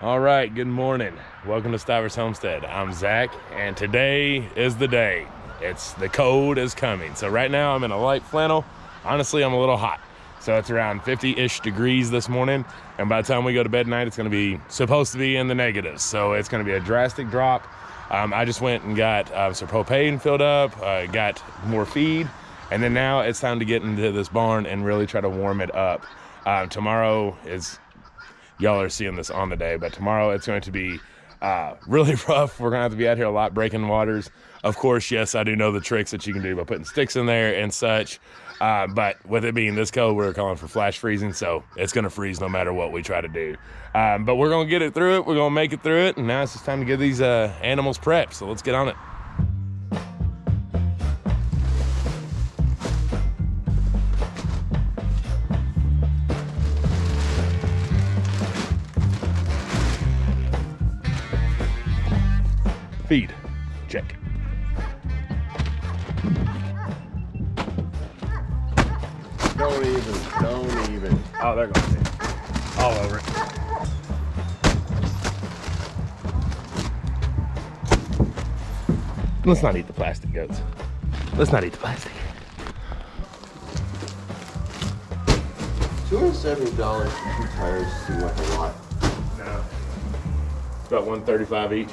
All right, good morning. Welcome to Stivers Homestead. I'm Zach, and today is the day. The cold is coming. So right now I'm in a light flannel. Honestly, I'm a little hot. So it's around 50-ish degrees this morning, and by the time we go to bed tonight, it's supposed to be in the negatives. So it's gonna be a drastic drop. I just went and got some propane filled up, got more feed, and then now it's time to get into this barn and really try to warm it up. Tomorrow is, y'all are seeing this on the day, but tomorrow it's going to be really rough. We're gonna have to be out here a lot breaking waters. Of course, yes, I do know the tricks that you can do by putting sticks in there and such. But with it being this cold, we're calling for flash freezing, so it's gonna freeze no matter what we try to do. But we're gonna get it through it. We're gonna make it through it, and now it's just time to give these animals prepped. So let's get on it. Feed, check. Don't even. Oh, they're going to be all over it. Let's not eat the plastic, goats. Let's not eat the plastic. $270 for 2 tires seem like a lot. No. It's about $135 each.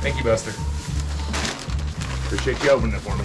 Thank you, Buster. Appreciate you opening it for me.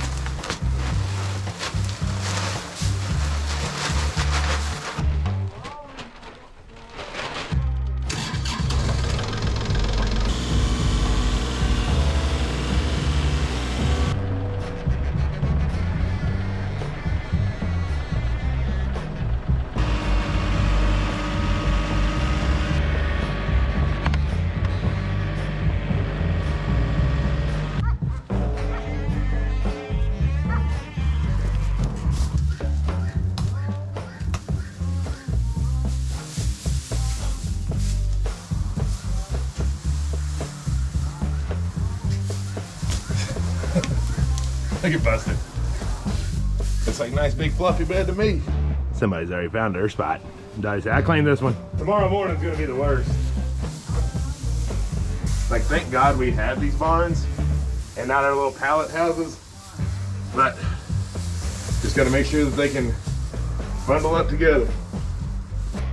Look at Buster. Looks like a nice big fluffy bed to me. Somebody's already found their spot. I claim this one. Tomorrow morning's gonna be the worst. Like, thank God we have these barns and not our little pallet houses. But just gotta make sure that they can bundle up together.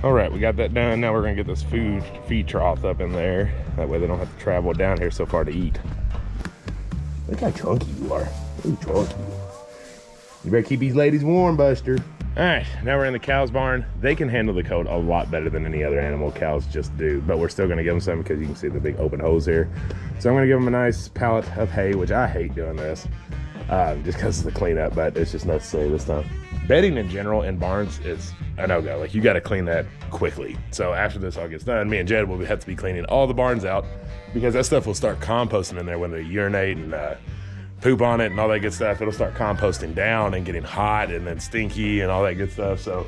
All right, we got that done. Now we're gonna get this feed trough up in there. That way they don't have to travel down here so far to eat. Look how chunky you are. Ooh, chunky. You better keep these ladies warm, Buster. All right, now we're in the cows' barn. They can handle the cold a lot better than any other animal. Cows just do, but we're still gonna give them some because you can see the big open holes here. So I'm gonna give them a nice pallet of hay, which I hate doing this, just because of the cleanup, but it's just necessary this time. Bedding in general in barns is a no-go. Like, you gotta clean that quickly. So after this all gets done, me and Jed will have to be cleaning all the barns out because that stuff will start composting in there when they urinate and poop on it and all that good stuff. It'll start composting down and getting hot and then stinky and all that good stuff. So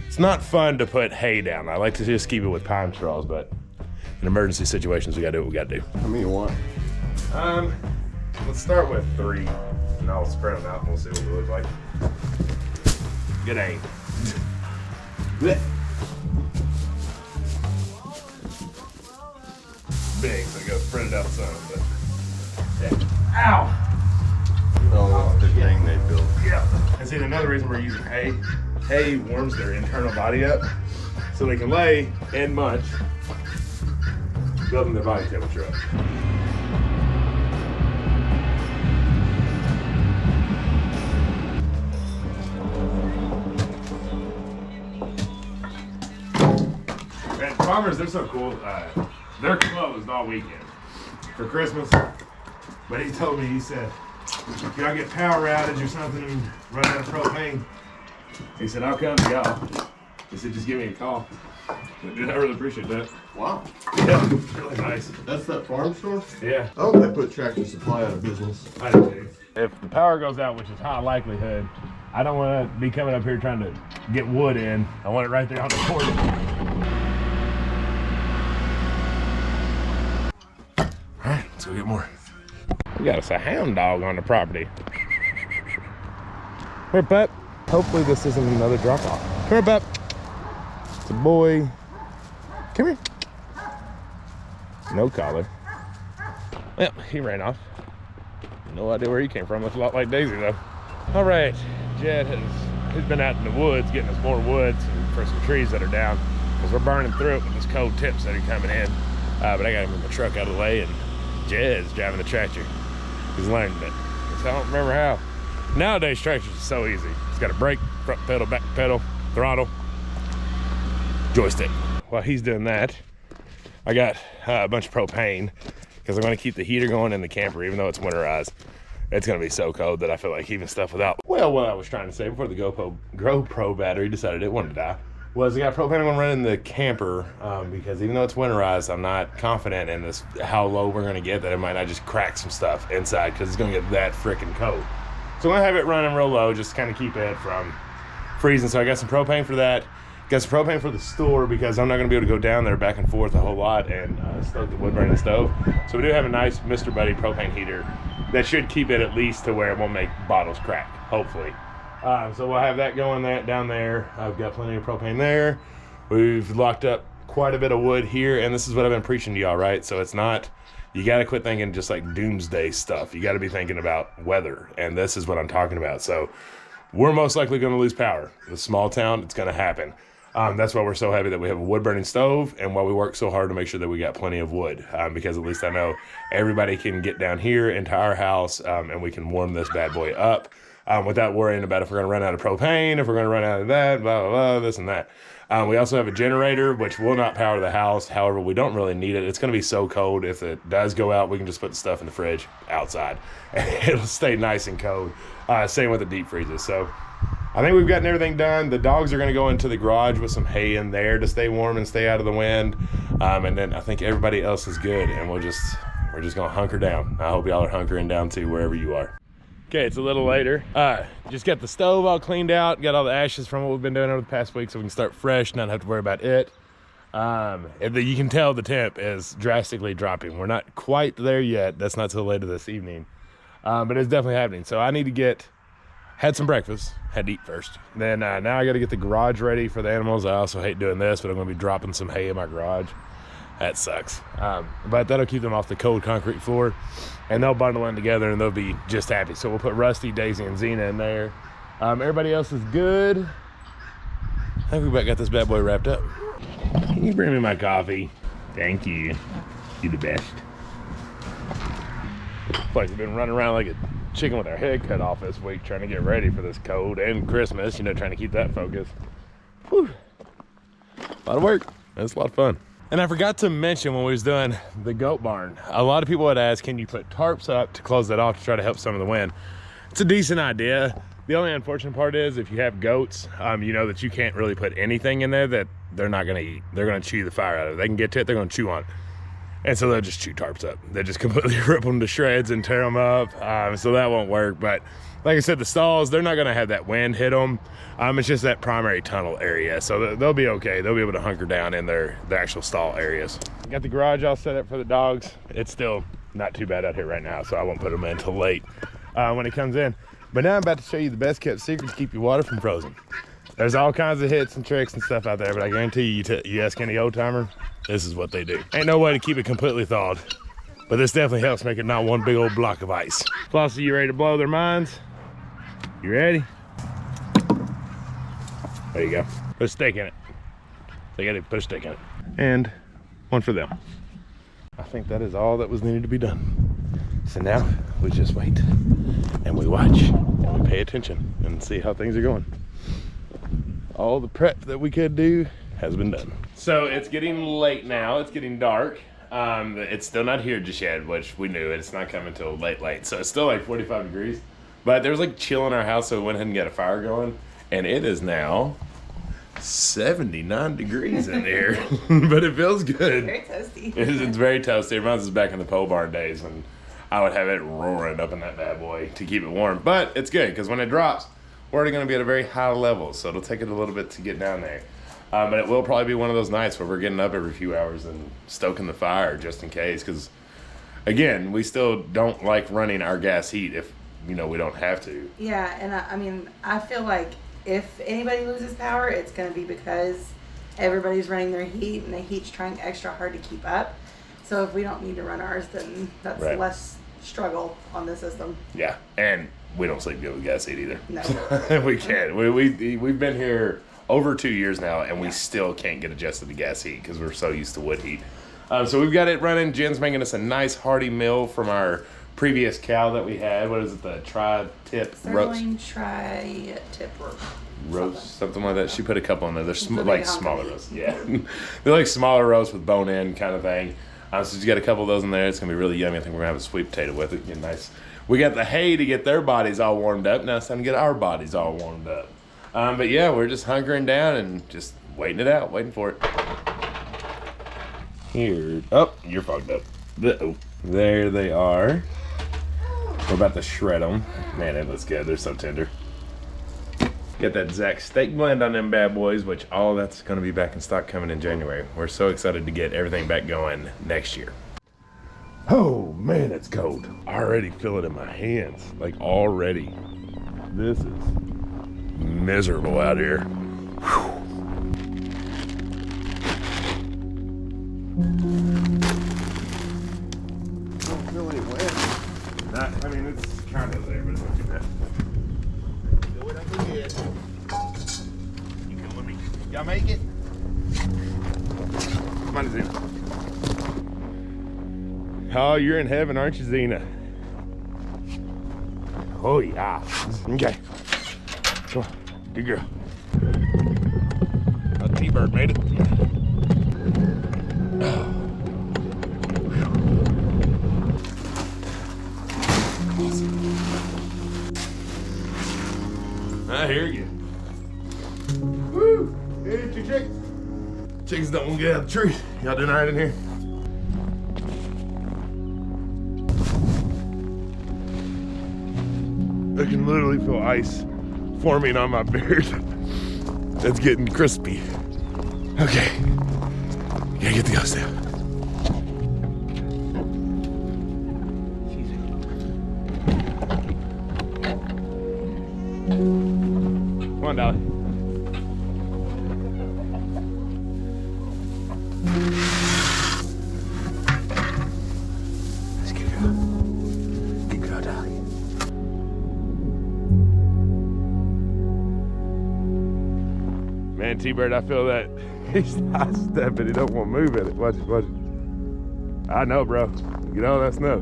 it's not fun to put hay down. I like to just keep it with pine straws, but in emergency situations, we gotta do what we gotta do. How many you want? Let's start with 3 and I'll spread them out and we'll see what it looks like. Good aim. Big, so I gotta spread it out some, but yeah. Ow! Oh, the thing they built. Yeah. And see, another reason we're using hay, hay warms their internal body up so they can lay and munch, building their body temperature up. And farmers, they're so cool. They're closed all weekend for Christmas. But he told me, he said, if y'all get power outage or something and run out of propane, he said, I'll come to y'all. He said, just give me a call. Dude, I really appreciate that. Wow. Yeah, really nice. That's that farm store? Yeah. I hope they put Tractor Supply out of business. I do too. If the power goes out, which is high likelihood, I don't want to be coming up here trying to get wood in. I want it right there on the porch. All right, let's go get more. We got us a hound dog on the property. Here, pup. Hopefully this isn't another drop off. Come here, Bep. It's a boy. Come here. No collar. Well, he ran off. No idea where he came from. Looks a lot like Daisy though. All right, Jed he's been out in the woods getting us more wood for some trees that are down because we're burning through it with these cold temps that are coming in. But I got him in the truck out of the way, and Jed's driving the tractor. He's learning it. So I don't remember how. Nowadays tractors are so easy. It's got a brake, front pedal, back pedal, throttle, joystick. While he's doing that, I got a bunch of propane because I'm going to keep the heater going in the camper even though it's winterized. It's going to be so cold that I feel like even stuff without. Well, what I was trying to say before the GoPro battery decided it wanted to die was I got propane I'm going to run in the camper because even though it's winterized, I'm not confident in this how low we're going to get that it might not just crack some stuff inside because it's going to get that freaking cold. So I'm going to have it running real low just to kind of keep it from freezing. So I got some propane for that. Got some propane for the store because I'm not going to be able to go down there back and forth a whole lot and stoke the wood burning stove. So we do have a nice Mr. Buddy propane heater that should keep it at least to where it won't make bottles crack, hopefully. So we'll have that going down there. I've got plenty of propane there. We've locked up quite a bit of wood here, and this is what I've been preaching to y'all, right? So it's not, you got to quit thinking just like doomsday stuff. You got to be thinking about weather, and this is what I'm talking about. So we're most likely going to lose power. The small town, it's going to happen. That's why we're so happy that we have a wood burning stove and why we work so hard to make sure that we got plenty of wood because at least I know everybody can get down here into our house and we can warm this bad boy up without worrying about if we're going to run out of propane, if we're going to run out of that, blah, blah, blah, this and that. We also have a generator, which will not power the house. However, we don't really need it. It's going to be so cold. If it does go out, we can just put the stuff in the fridge outside. It'll stay nice and cold. Same with the deep freezers. So I think we've gotten everything done. The dogs are going to go into the garage with some hay in there to stay warm and stay out of the wind. And then I think everybody else is good, and we're just going to hunker down. I hope y'all are hunkering down too, wherever you are. Okay, it's a little later. Just got the stove all cleaned out, got all the ashes from what we've been doing over the past week so we can start fresh, not have to worry about it. You can tell the temp is drastically dropping. We're not quite there yet. That's not till later this evening. But it's definitely happening. So I need to had some breakfast, had to eat first. Then now I got to get the garage ready for the animals. I also hate doing this, but I'm going to be dropping some hay in my garage. That sucks. But that'll keep them off the cold concrete floor, and they'll bundle in together and they'll be just happy. So we'll put Rusty, Daisy, and Xena in there. Everybody else is good. I think we about got this bad boy wrapped up. Can you bring me my coffee? Thank you. You're the best. Like we've been running around like a chicken with our head cut off this week trying to get ready for this cold and Christmas, trying to keep that focus. Whew. A lot of work. It's a lot of fun. And I forgot to mention when we was doing the goat barn, a lot of people would ask, can you put tarps up to close that off to try to help some of the wind? It's a decent idea. The only unfortunate part is if you have goats, you know that you can't really put anything in there that they're not gonna eat. They're gonna chew the fire out of it. They can get to it, they're gonna chew on it. And so they'll just chew tarps up. They just completely rip them to shreds and tear them up. So that won't work. But like I said, the stalls, they're not gonna have that wind hit them. It's just that primary tunnel area. So they'll be okay. They'll be able to hunker down in the actual stall areas. Got the garage all set up for the dogs. It's still not too bad out here right now, so I won't put them in until late when it comes in. But now I'm about to show you the best kept secret to keep your water from frozen. There's all kinds of hits and tricks and stuff out there, but I guarantee you ask any old timer, this is what they do. Ain't no way to keep it completely thawed, but this definitely helps make it not one big old block of ice. Flossie, you ready to blow their minds? You ready? There you go. Put a stick in it. They gotta put a stick in it. And one for them. I think that is all that was needed to be done. So now we just wait and we watch and we pay attention and see how things are going. All the prep that we could do has been done. So it's getting late now, it's getting dark. It's still not here just yet, which we knew it's not coming until late. So it's still like 45 degrees, but there was like chill in our house, so we went ahead and got a fire going. And it is now 79 degrees in there, but it feels good. Very toasty. It's very toasty. It reminds us back in the pole barn days when I would have it roaring up in that bad boy to keep it warm. But it's good because when it drops, we're already going to be at a very high level, so it'll take it a little bit to get down there. But it will probably be one of those nights where we're getting up every few hours and stoking the fire just in case. Because, again, we still don't like running our gas heat if, we don't have to. Yeah, and I mean, I feel like if anybody loses power, it's going to be because everybody's running their heat and the heat's trying extra hard to keep up. So if we don't need to run ours, then that's less struggle on the system. Yeah, and we don't sleep good with gas heat either. No. We can't. We've been here over 2 years now, and we still can't get adjusted to gas heat because we're so used to wood heat. So we've got it running. Jen's making us a nice hearty meal from our previous cow that we had. What is it? The tri-tip roast? Sirloin tri-tip Roast, something like that. She put a couple in there. They're like smaller roasts. Yeah. Mm-hmm. They're like smaller roasts with bone in kind of thing. So she's got a couple of those in there. It's going to be really yummy. I think we're going to have a sweet potato with it. Get nice. We got the hay to get their bodies all warmed up. Now it's time to get our bodies all warmed up. But yeah, we're just hunkering down and just waiting it out, waiting for it. Here. Oh, you're fogged up. There they are. We're about to shred them. Man, it looks good. They're so tender. Get that Zach steak blend on them bad boys, which all that's going to be back in stock coming in January. We're so excited to get everything back going next year. Oh man, it's cold. I already feel it in my hands, like already. This is miserable out here. Whew. Don't feel any wet. I mean, it's kind of there, but it's not too bad. Do what I can get. You come with me. Y'all make it? Come on, Zena. Oh, you're in heaven, aren't you, Zena? Oh, yeah. Okay. Come on. Good girl. A T-bird made it. I hear you. Woo! Hey, two chickens. Chickens don't want to get out of the tree. Y'all doing all right in here? I can literally feel ice forming on my beard. It's getting crispy. Okay. Gotta get the ghost down. Come on, Dolly. Let's get her. Good girl, Dolly. Man, T-Bird, I feel that he's not stepping. He don't want to move in it. Watch it, watch it. I know, bro. Get all that snow.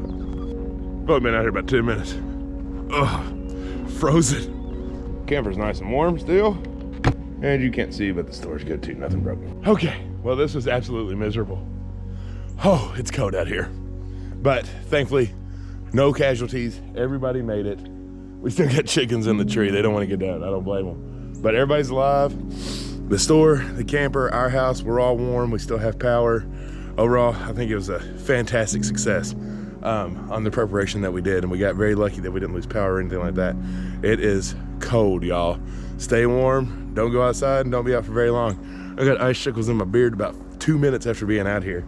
Probably been out here about 10 minutes. Ugh, frozen. Camper's nice and warm still. And you can't see, but the store's good too. Nothing broken. Okay, well, this was absolutely miserable. Oh, it's cold out here. But thankfully, no casualties. Everybody made it. We still got chickens in the tree. They don't want to get down. I don't blame them. But everybody's alive. The store, the camper, our house, we're all warm. We still have power. Overall, I think it was a fantastic success on the preparation that we did. And we got very lucky that we didn't lose power or anything like that. It is cold, y'all. Stay warm. Don't go outside and don't be out for very long. I got icicles in my beard about 2 minutes after being out here.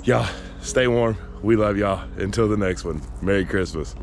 Y'all, stay warm. We love y'all. Until the next one, Merry Christmas.